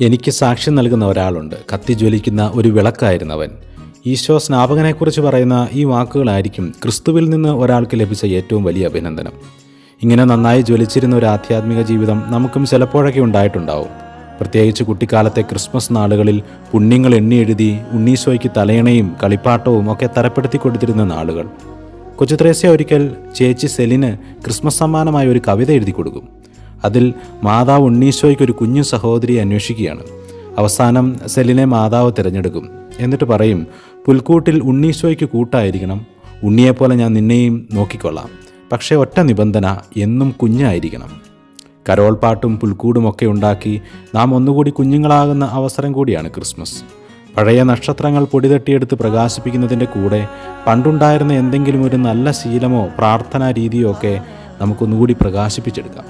എനിക്ക് സാക്ഷ്യം നൽകുന്ന ഒരാളുണ്ട്. കത്തിജ്വലിക്കുന്ന ഒരു വിളക്കായിരുന്നവൻ. ഈശോ സ്നാപകനെക്കുറിച്ച് പറയുന്ന ഈ വാക്കുകളായിരിക്കും ക്രിസ്തുവിൽ നിന്ന് ഒരാൾക്ക് ലഭിച്ച ഏറ്റവും വലിയ അഭിനന്ദനം. ഇങ്ങനെ നന്നായി ജ്വലിച്ചിരുന്ന ഒരു ആധ്യാത്മിക ജീവിതം നമുക്കും ചിലപ്പോഴൊക്കെ ഉണ്ടായിട്ടുണ്ടാവും. പ്രത്യേകിച്ച് കുട്ടിക്കാലത്തെ ക്രിസ്മസ് നാളുകളിൽ പുണ്യങ്ങൾ എണ്ണി എഴുതി ഉണ്ണീശോയ്ക്ക് തലയണയും കളിപ്പാട്ടവും ഒക്കെ തരപ്പെടുത്തി കൊടുത്തിരുന്ന നാളുകൾ. കൊച്ചു ത്രേസ്യ ഒരിക്കൽ ചേച്ചി സെലിന് ക്രിസ്മസ് സമ്മാനമായി ഒരു കവിത എഴുതി കൊടുക്കും. അതിൽ മാതാവ് ഉണ്ണീശോയ്ക്കൊരു കുഞ്ഞു സഹോദരിയെ അന്വേഷിക്കുകയാണ്. അവസാനം സെലിനെ മാതാവ് തിരഞ്ഞെടുക്കും. എന്നിട്ട് പറയും, പുൽക്കൂട്ടിൽ ഉണ്ണീശോയ്ക്ക് കൂട്ടായിരിക്കണം, ഉണ്ണിയെപ്പോലെ ഞാൻ നിന്നെയും നോക്കിക്കൊള്ളാം, പക്ഷേ ഒറ്റ നിബന്ധന, എന്നും കുഞ്ഞായിരിക്കണം. കരോൾ പാട്ടും പുൽക്കൂടുമൊക്കെ ഉണ്ടാക്കി നാം ഒന്നുകൂടി കുഞ്ഞുങ്ങളാകുന്ന അവസരം കൂടിയാണ് ക്രിസ്മസ്. പഴയ നക്ഷത്രങ്ങൾ പൊടിതട്ടിയെടുത്ത് പ്രകാശിപ്പിക്കുന്നതിൻ്റെ കൂടെ പണ്ടുണ്ടായിരുന്ന എന്തെങ്കിലും ഒരു നല്ല ശീലമോ പ്രാർത്ഥനാ രീതിയോ ഒക്കെ നമുക്കൊന്നുകൂടി പ്രകാശിപ്പിച്ചെടുക്കാം.